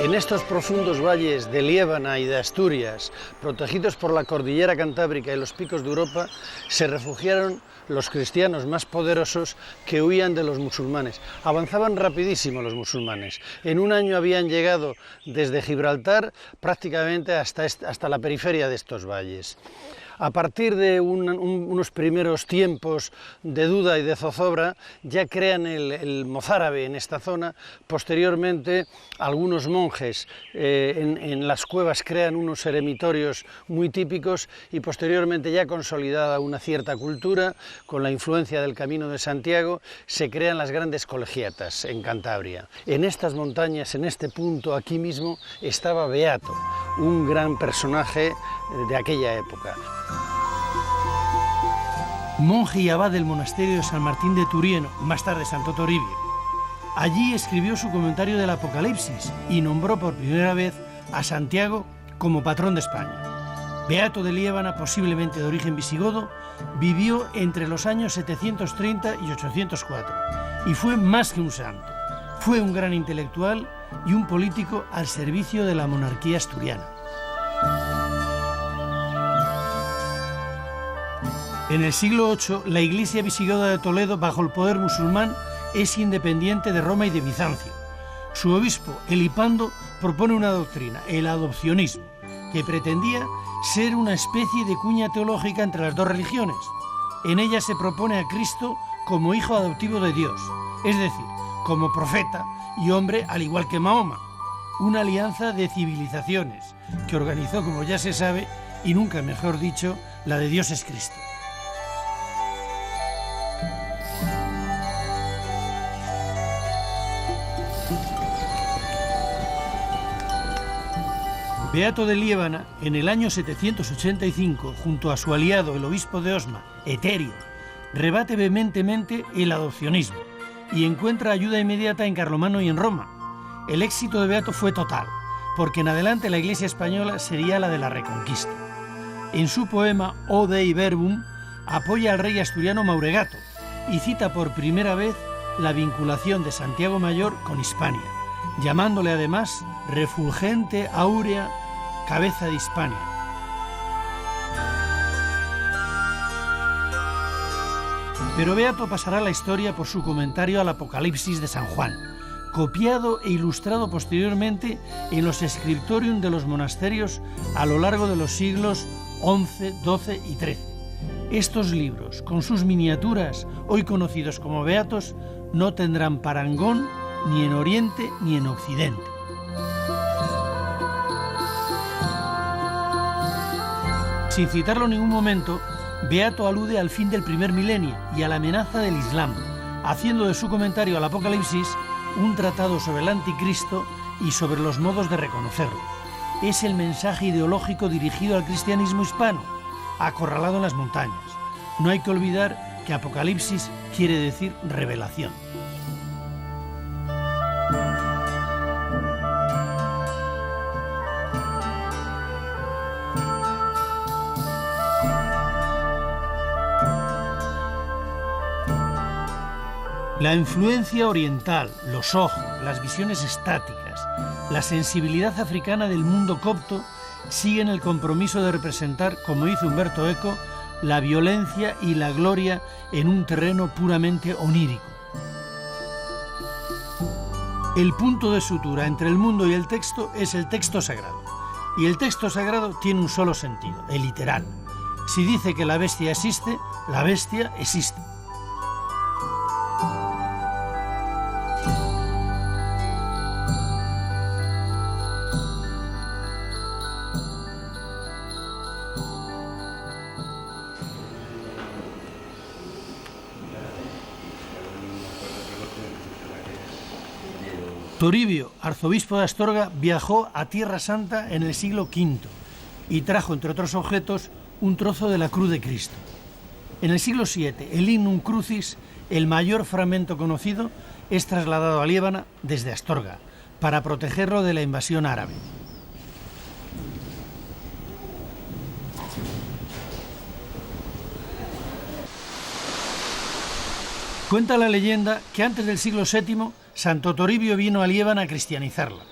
En estos profundos valles de Liébana y de Asturias, protegidos por la cordillera cantábrica y los picos de Europa, se refugiaron los cristianos más poderosos que huían de los musulmanes. Avanzaban rapidísimo los musulmanes. En un año habían llegado desde Gibraltar prácticamente hasta la periferia de estos valles. A partir de unos primeros tiempos de duda y de zozobra, ya crean el mozárabe en esta zona. Posteriormente, algunos monjes en las cuevas crean unos eremitorios muy típicos y posteriormente, ya consolidada una cierta cultura, con la influencia del Camino de Santiago, se crean las grandes colegiatas en Cantabria. En estas montañas, en este punto, aquí mismo, estaba Beato, un gran personaje de aquella época. Monje y abad del monasterio de San Martín de Turieno, más tarde Santo Toribio. Allí escribió su comentario del Apocalipsis y nombró por primera vez a Santiago como patrón de España. Beato de Liébana, posiblemente de origen visigodo, vivió entre los años 730 y 804 y fue más que un santo. Fue un gran intelectual y un político al servicio de la monarquía asturiana. En el siglo VIII, la Iglesia visigoda de Toledo, bajo el poder musulmán, es independiente de Roma y de Bizancio. Su obispo, Elipando, propone una doctrina, el adopcionismo, que pretendía ser una especie de cuña teológica entre las dos religiones. En ella se propone a Cristo como hijo adoptivo de Dios, es decir, como profeta y hombre al igual que Mahoma. Una alianza de civilizaciones que organizó, como ya se sabe, y nunca mejor dicho, la de Dios es Cristo. Beato de Liébana, en el año 785, junto a su aliado el obispo de Osma, Eterio, rebate vehementemente el adopcionismo y encuentra ayuda inmediata en Carlomagno y en Roma. El éxito de Beato fue total, porque en adelante la Iglesia española sería la de la Reconquista. En su poema O Dei Verbum apoya al rey asturiano Mauregato y cita por primera vez la vinculación de Santiago Mayor con Hispania, llamándole además refulgente áurea cabeza de Hispania. Pero Beato pasará a la historia por su comentario al Apocalipsis de San Juan, copiado e ilustrado posteriormente en los scriptorium de los monasterios a lo largo de los siglos XI, XII y XIII. Estos libros, con sus miniaturas, hoy conocidos como beatos, no tendrán parangón ni en Oriente ni en Occidente. Sin citarlo en ningún momento, Beato alude al fin del primer milenio y a la amenaza del Islam, haciendo de su comentario al Apocalipsis un tratado sobre el anticristo y sobre los modos de reconocerlo. Es el mensaje ideológico dirigido al cristianismo hispano, acorralado en las montañas. No hay que olvidar que Apocalipsis quiere decir revelación. La influencia oriental, los ojos, las visiones estáticas, la sensibilidad africana del mundo copto siguen el compromiso de representar, como hizo Umberto Eco, la violencia y la gloria en un terreno puramente onírico. El punto de sutura entre el mundo y el texto es el texto sagrado. Y el texto sagrado tiene un solo sentido, el literal. Si dice que la bestia existe, la bestia existe. Toribio, arzobispo de Astorga, viajó a Tierra Santa en el siglo V y trajo, entre otros objetos, un trozo de la cruz de Cristo. En el siglo VII, el Lignum Crucis, el mayor fragmento conocido, es trasladado a Liébana desde Astorga, para protegerlo de la invasión árabe. Cuenta la leyenda que antes del siglo VII, Santo Toribio vino a Liébana a cristianizarla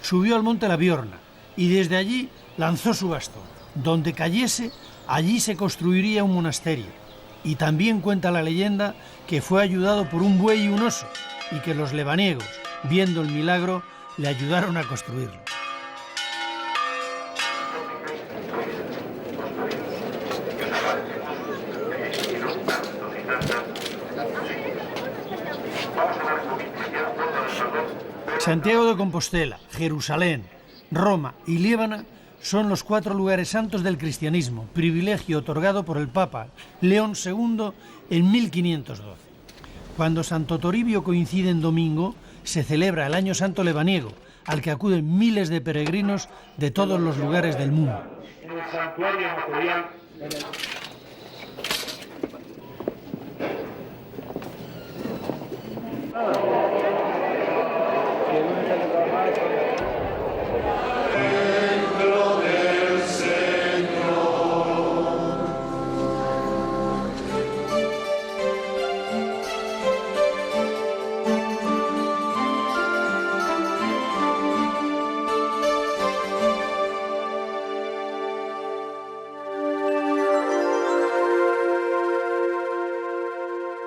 subió al monte La Biorna y desde allí lanzó su bastón. Donde cayese, allí se construiría un monasterio. Y también cuenta la leyenda que fue ayudado por un buey y un oso, y que los lebaniegos, viendo el milagro, le ayudaron a construirlo. Santiago de Compostela, Jerusalén, Roma y Liébana son los 4 lugares santos del cristianismo, privilegio otorgado por el Papa León II en 1512. Cuando Santo Toribio coincide en domingo, se celebra el Año Santo Lebaniego, al que acuden miles de peregrinos de todos los lugares del mundo.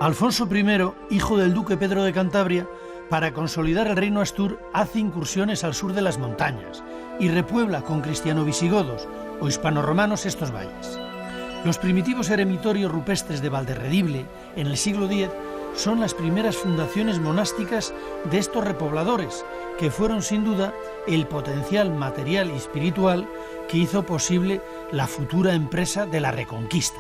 Alfonso I, hijo del duque Pedro de Cantabria, para consolidar el reino astur, hace incursiones al sur de las montañas y repuebla con cristiano-visigodos o hispano-romanos estos valles. Los primitivos eremitorios rupestres de Valderredible, en el siglo X, son las primeras fundaciones monásticas de estos repobladores, que fueron sin duda el potencial material y espiritual que hizo posible la futura empresa de la Reconquista.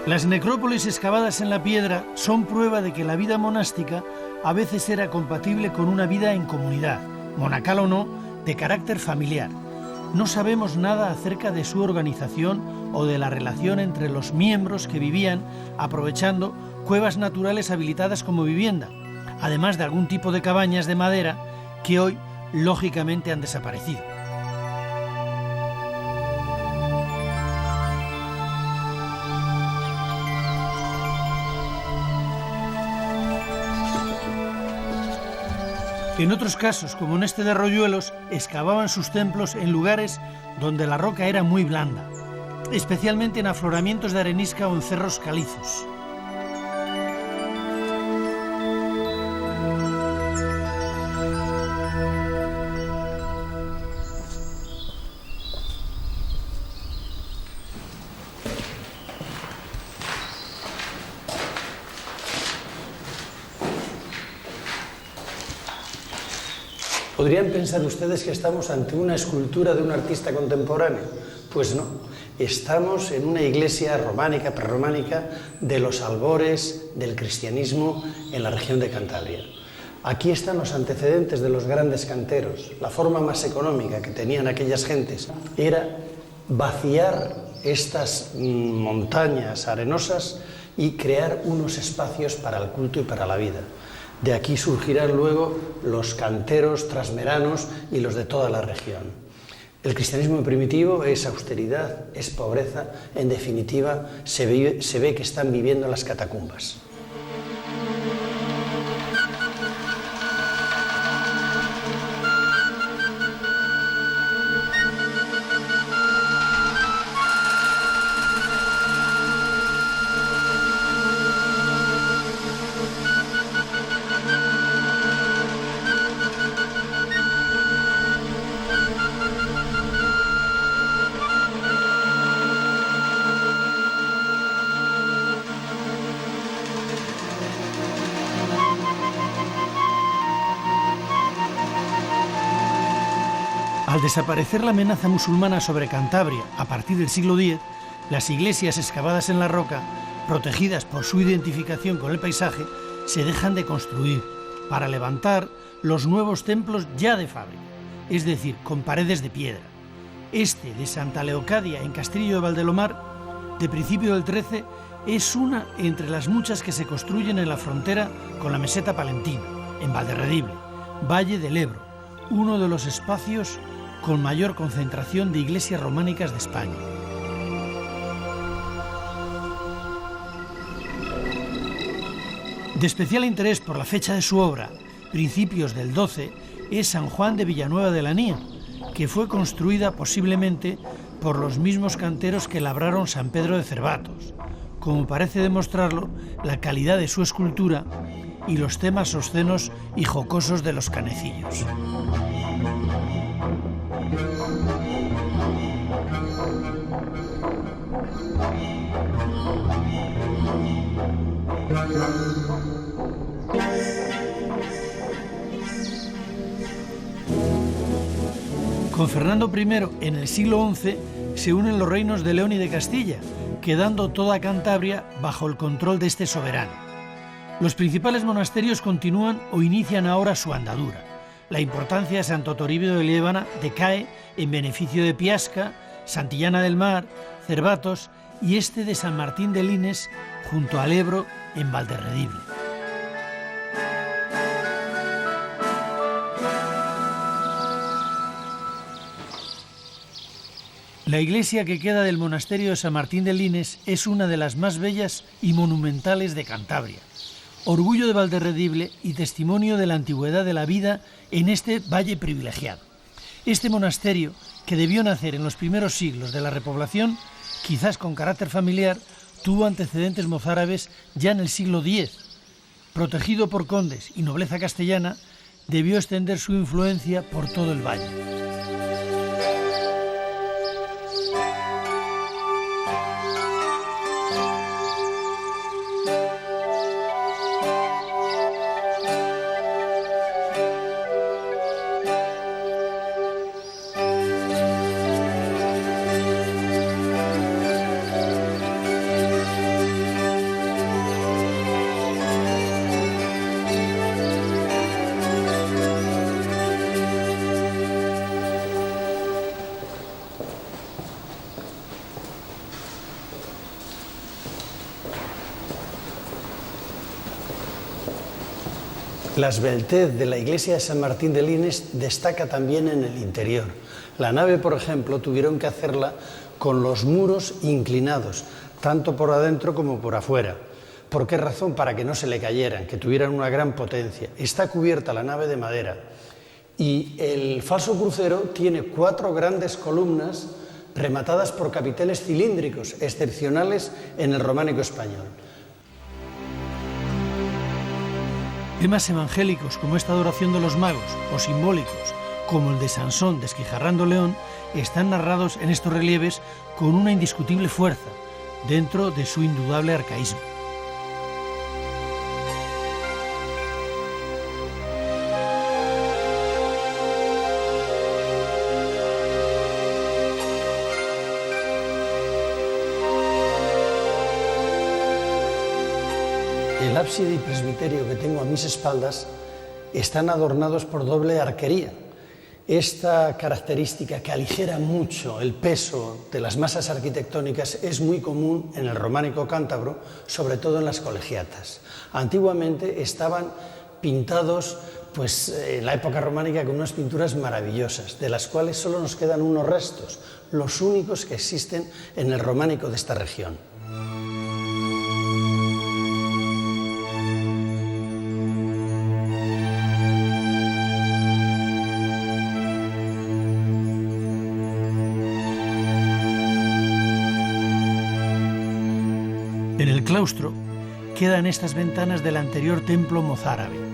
Las necrópolis excavadas en la piedra son prueba de que la vida monástica a veces era compatible con una vida en comunidad, monacal o no, de carácter familiar. No sabemos nada acerca de su organización o de la relación entre los miembros que vivían aprovechando cuevas naturales habilitadas como vivienda, además de algún tipo de cabañas de madera que hoy lógicamente han desaparecido. En otros casos, como en este de Royuelos, excavaban sus templos en lugares donde la roca era muy blanda, especialmente en afloramientos de arenisca o en cerros calizos. ¿Podrían pensar ustedes que estamos ante una escultura de un artista contemporáneo? Pues no, estamos en una iglesia románica, prerrománica, de los albores del cristianismo en la región de Cantabria. Aquí están los antecedentes de los grandes canteros. La forma más económica que tenían aquellas gentes era vaciar estas montañas arenosas y crear unos espacios para el culto y para la vida. De aquí surgirán luego los canteros trasmeranos y los de toda la región. El cristianismo primitivo es austeridad, es pobreza, en definitiva se ve que están viviendo en las catacumbas. Al desaparecer la amenaza musulmana sobre Cantabria a partir del siglo X, las iglesias excavadas en la roca, protegidas por su identificación con el paisaje, se dejan de construir para levantar los nuevos templos ya de fábrica, es decir, con paredes de piedra. Este de Santa Leocadia en Castillo de Valdelomar, de principio del XIII, es una entre las muchas que se construyen en la frontera con la meseta palentina, en Valderredible, Valle del Ebro, uno de los espacios con mayor concentración de iglesias románicas de España. De especial interés por la fecha de su obra, principios del 12, es San Juan de Villanueva de la Nia, que fue construida posiblemente por los mismos canteros que labraron San Pedro de Cervatos, como parece demostrarlo la calidad de su escultura y los temas obscenos y jocosos de los canecillos. Con Fernando I, en el siglo XI, se unen los reinos de León y de Castilla, quedando toda Cantabria bajo el control de este soberano. Los principales monasterios continúan o inician ahora su andadura. La importancia de Santo Toribio de Liébana decae en beneficio de Piasca, Santillana del Mar, Cervatos y este de San Martín de Lines, junto al Ebro, en Valderredible. La iglesia que queda del monasterio de San Martín de Lines es una de las más bellas y monumentales de Cantabria, orgullo de Valderredible y testimonio de la antigüedad de la vida en este valle privilegiado. Este monasterio, que debió nacer en los primeros siglos de la repoblación, quizás con carácter familiar, tuvo antecedentes mozárabes ya en el siglo X. Protegido por condes y nobleza castellana, debió extender su influencia por todo el valle. La esbeltez de la iglesia de San Martín de Lines destaca también en el interior. La nave, por ejemplo, tuvieron que hacerla con los muros inclinados, tanto por adentro como por afuera. ¿Por qué razón? Para que no se le cayeran, que tuvieran una gran potencia. Está cubierta la nave de madera y el falso crucero tiene 4 grandes columnas rematadas por capiteles cilíndricos, excepcionales en el románico español. Temas evangélicos como esta adoración de los magos o simbólicos como el de Sansón desquijarrando león están narrados en estos relieves con una indiscutible fuerza dentro de su indudable arcaísmo. El ábside y presbiterio que tengo a mis espaldas están adornados por doble arquería. Esta característica que aligera mucho el peso de las masas arquitectónicas es muy común en el románico cántabro, sobre todo en las colegiatas. Antiguamente estaban pintados en la época románica con unas pinturas maravillosas, de las cuales solo nos quedan unos restos, los únicos que existen en el románico de esta región. En el claustro quedan estas ventanas del anterior templo mozárabe.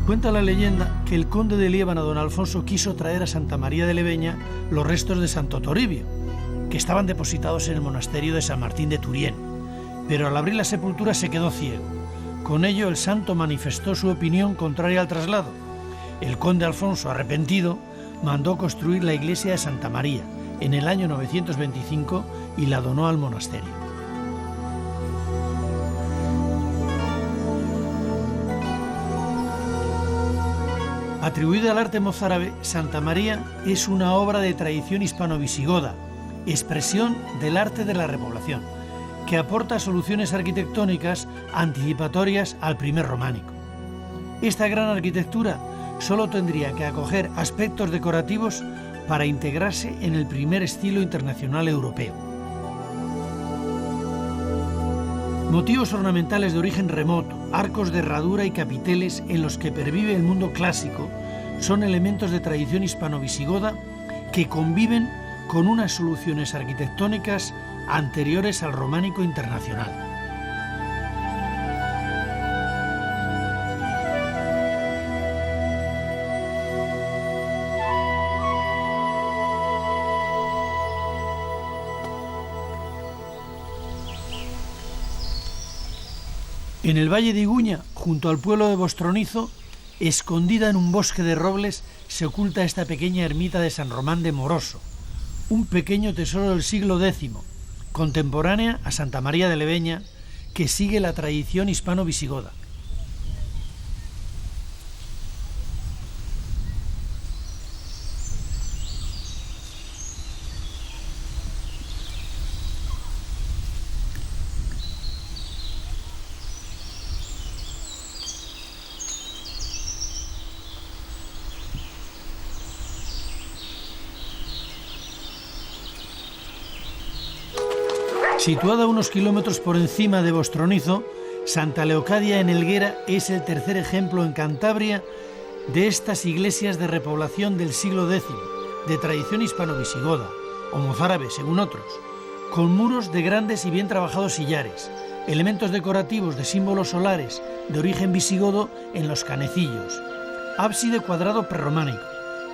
Cuenta la leyenda que el conde de Liébana, don Alfonso, quiso traer a Santa María de Leveña los restos de Santo Toribio, que estaban depositados en el monasterio de San Martín de Turién, pero al abrir la sepultura se quedó ciego. Con ello el santo manifestó su opinión contraria al traslado. El conde Alfonso, arrepentido, mandó construir la iglesia de Santa María en el año 925 y la donó al monasterio. Atribuida al arte mozárabe, Santa María es una obra de tradición hispano-visigoda, expresión del arte de la repoblación, que aporta soluciones arquitectónicas anticipatorias al primer románico. Esta gran arquitectura solo tendría que acoger aspectos decorativos para integrarse en el primer estilo internacional europeo. Motivos ornamentales de origen remoto, arcos de herradura y capiteles en los que pervive el mundo clásico son elementos de tradición hispano-visigoda que conviven con unas soluciones arquitectónicas anteriores al románico internacional. En el valle de Iguña, junto al pueblo de Bostronizo, escondida en un bosque de robles, se oculta esta pequeña ermita de San Román de Moroso, un pequeño tesoro del siglo X, contemporánea a Santa María de Leveña, que sigue la tradición hispano-visigoda. Situada a unos kilómetros por encima de Bostronizo, Santa Leocadia en Helguera es el tercer ejemplo en Cantabria de estas iglesias de repoblación del siglo X, de tradición hispano-visigoda, o mozárabe según otros, con muros de grandes y bien trabajados sillares, elementos decorativos de símbolos solares de origen visigodo en los canecillos, ábside cuadrado prerrománico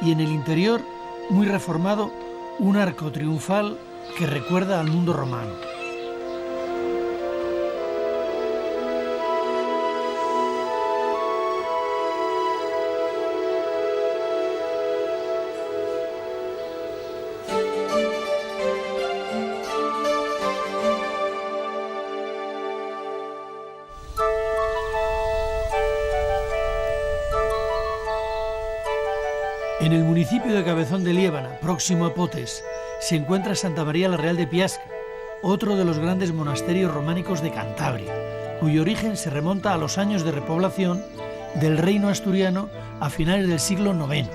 y en el interior, muy reformado, un arco triunfal que recuerda al mundo romano. En el municipio de Cabezón de Liébana, próximo a Potes, se encuentra Santa María la Real de Piasca, otro de los grandes monasterios románicos de Cantabria, cuyo origen se remonta a los años de repoblación del reino asturiano a finales del siglo IX.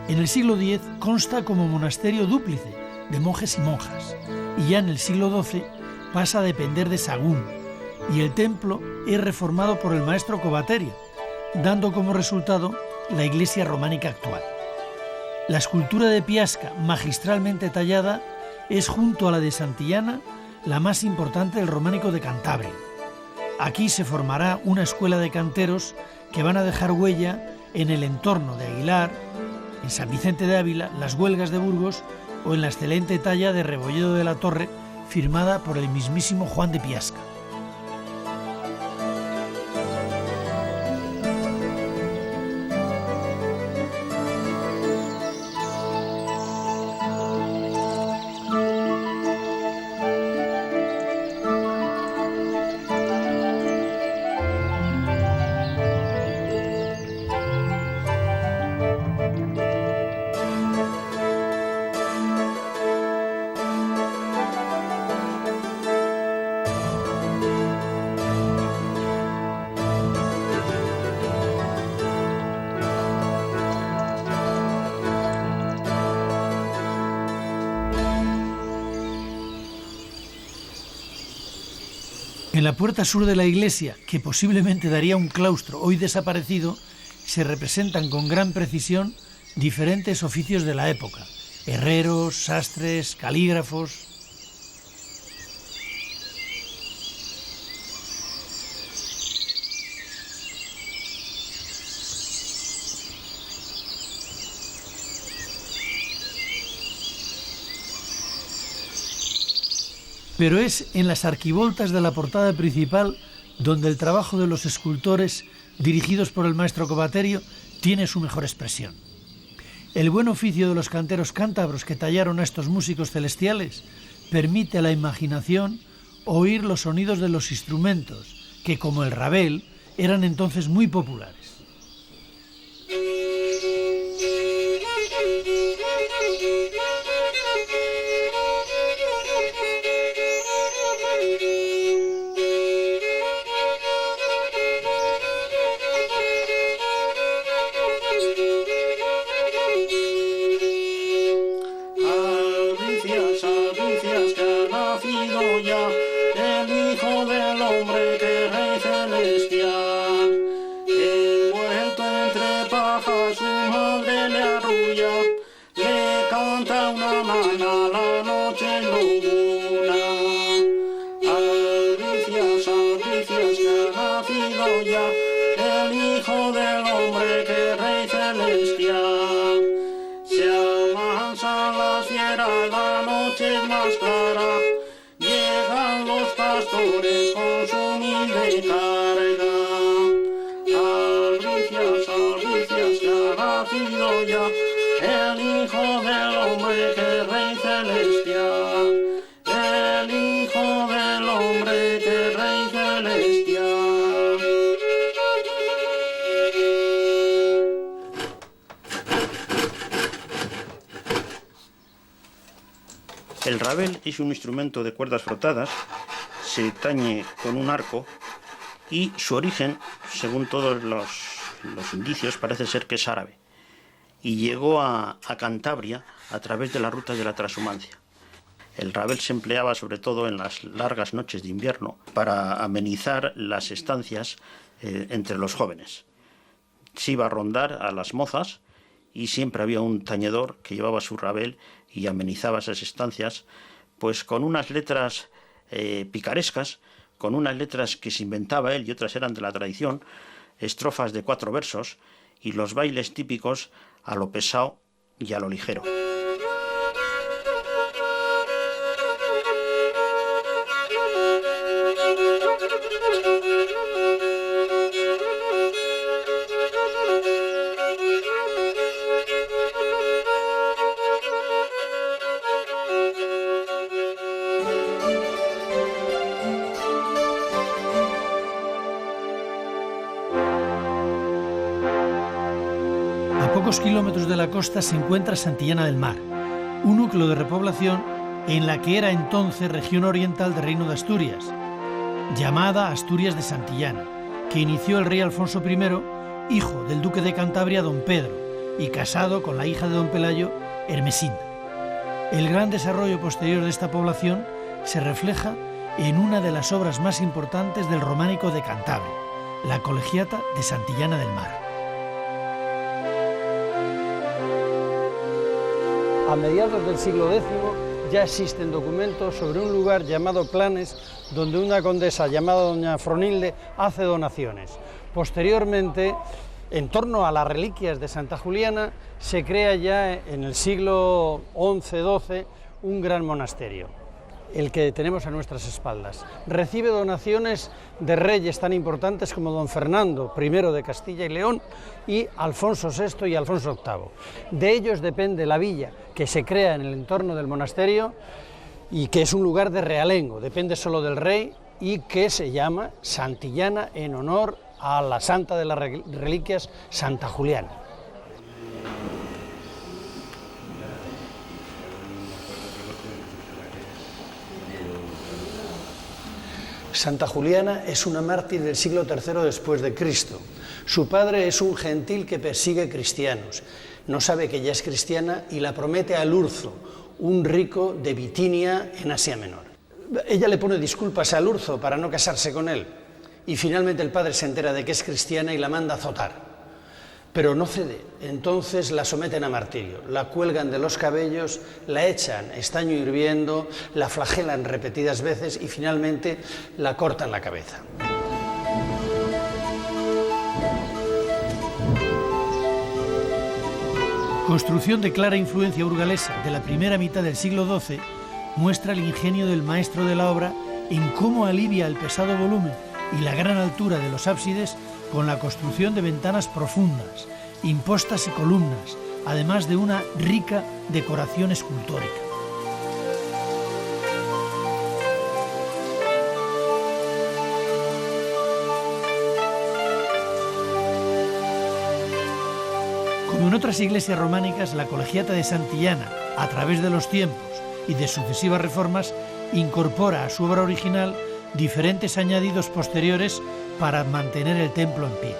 En el siglo X consta como monasterio dúplice de monjes y monjas, y ya en el siglo XII pasa a depender de Sagún, y el templo es reformado por el maestro Covaterio, dando como resultado la iglesia románica actual. La escultura de Piasca, magistralmente tallada, es junto a la de Santillana la más importante del románico de Cantabria. Aquí se formará una escuela de canteros que van a dejar huella en el entorno de Aguilar, en San Vicente de Ávila, las Huelgas de Burgos o en la excelente talla de Rebolledo de la Torre, firmada por el mismísimo Juan de Piasca. En la puerta sur de la iglesia, que posiblemente daría un claustro hoy desaparecido, se representan con gran precisión diferentes oficios de la época: herreros, sastres, calígrafos. Pero es en las arquivoltas de la portada principal donde el trabajo de los escultores, dirigidos por el maestro Covaterio, tiene su mejor expresión. El buen oficio de los canteros cántabros que tallaron a estos músicos celestiales permite a la imaginación oír los sonidos de los instrumentos, que, como el rabel, eran entonces muy populares. monta una mana, la noche luna. Albricias, albricias, que ha nacido ya el Hijo del Hombre, que es Rey celestial. Se amansan las fieras, la noche es más clara. Llegan los pastores con su humilde carga. Albricias, albricias, que ha nacido ya el Hijo del Hombre, que es Rey celestial. El Hijo del Hombre, que es Rey celestial. El rabel es un instrumento de cuerdas frotadas, se tañe con un arco y su origen, según todos los indicios, parece ser que es árabe y llegó a Cantabria a través de las rutas de la transhumancia. El rabel se empleaba sobre todo en las largas noches de invierno para amenizar las estancias entre los jóvenes. Se iba a rondar a las mozas y siempre había un tañedor que llevaba su rabel y amenizaba esas estancias, pues con unas letras picarescas, con unas letras que se inventaba él y otras eran de la tradición, estrofas de 4 versos y los bailes típicos a lo pesado y a lo ligero. A pocos kilómetros de la costa se encuentra Santillana del Mar, un núcleo de repoblación en la que era entonces región oriental del Reino de Asturias, llamada Asturias de Santillana, que inició el rey Alfonso I, hijo del duque de Cantabria don Pedro, y casado con la hija de don Pelayo, Hermesinda. El gran desarrollo posterior de esta población se refleja en una de las obras más importantes del románico de Cantabria, la Colegiata de Santillana del Mar. A mediados del siglo X ya existen documentos sobre un lugar llamado Planes, donde una condesa llamada doña Fronilde hace donaciones. Posteriormente, en torno a las reliquias de Santa Juliana, se crea ya en el siglo XI-XII un gran monasterio, el que tenemos a nuestras espaldas. Recibe donaciones de reyes tan importantes como don Fernando I de Castilla y León y Alfonso VI y Alfonso VIII. De ellos depende la villa que se crea en el entorno del monasterio y que es un lugar de realengo, depende solo del rey y que se llama Santillana en honor a la santa de las reliquias, Santa Juliana. Santa Juliana es una mártir del siglo III después de Cristo. Su padre es un gentil que persigue cristianos. No sabe que ella es cristiana y la promete a Lurzo, un rico de Bitinia en Asia Menor. Ella le pone disculpas a Lurzo para no casarse con él y finalmente el padre se entera de que es cristiana y la manda a azotar. Pero no cede, entonces la someten a martirio, la cuelgan de los cabellos, la echan estaño hirviendo, la flagelan repetidas veces y finalmente la cortan la cabeza. Construcción de clara influencia burgalesa de la primera mitad del siglo XII, muestra el ingenio del maestro de la obra en cómo alivia el pesado volumen y la gran altura de los ábsides con la construcción de ventanas profundas, impostas y columnas, además de una rica decoración escultórica. Como en otras iglesias románicas, la Colegiata de Santillana, a través de los tiempos y de sucesivas reformas, incorpora a su obra original diferentes añadidos posteriores para mantener el templo en pie.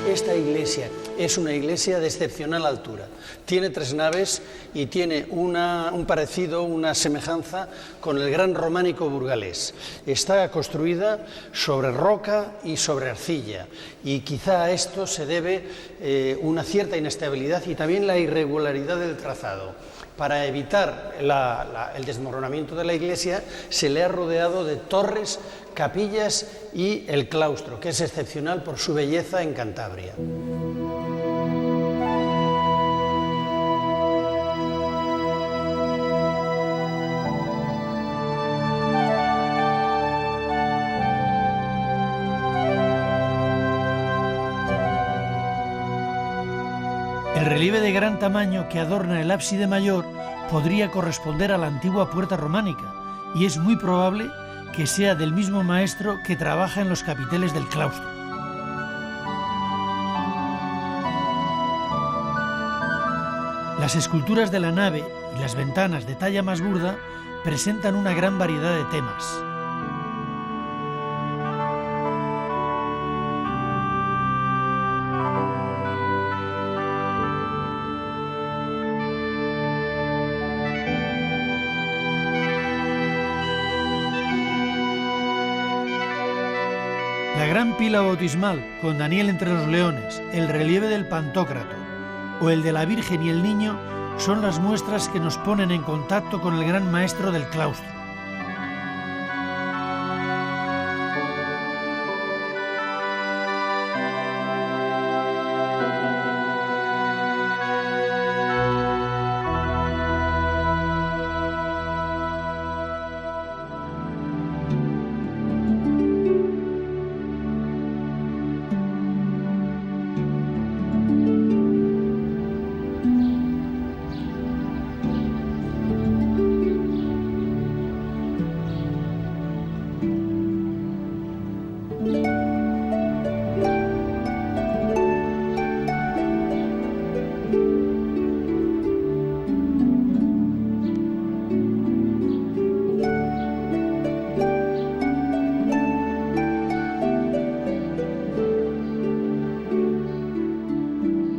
Esta iglesia es una iglesia de excepcional altura. Tiene 3 naves y tiene un parecido, una semejanza con el gran románico burgalés. Está construida sobre roca y sobre arcilla, y quizá a esto se debe una cierta inestabilidad y también la irregularidad del trazado. Para evitar el desmoronamiento de la iglesia, se le ha rodeado de torres, capillas y el claustro, que es excepcional por su belleza en Cantabria. El relieve de gran tamaño que adorna el ábside mayor podría corresponder a la antigua puerta románica, y es muy probable que sea del mismo maestro que trabaja en los capiteles del claustro. Las esculturas de la nave y las ventanas de talla más burda presentan una gran variedad de temas. La gran pila bautismal con Daniel entre los leones, el relieve del Pantócrato o el de la Virgen y el Niño son las muestras que nos ponen en contacto con el gran maestro del claustro.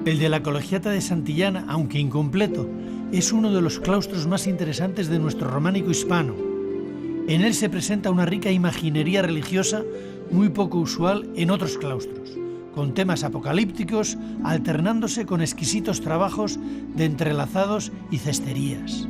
El de la Colegiata de Santillana, aunque incompleto, es uno de los claustros más interesantes de nuestro románico hispano. En él se presenta una rica imaginería religiosa muy poco usual en otros claustros, con temas apocalípticos alternándose con exquisitos trabajos de entrelazados y cesterías.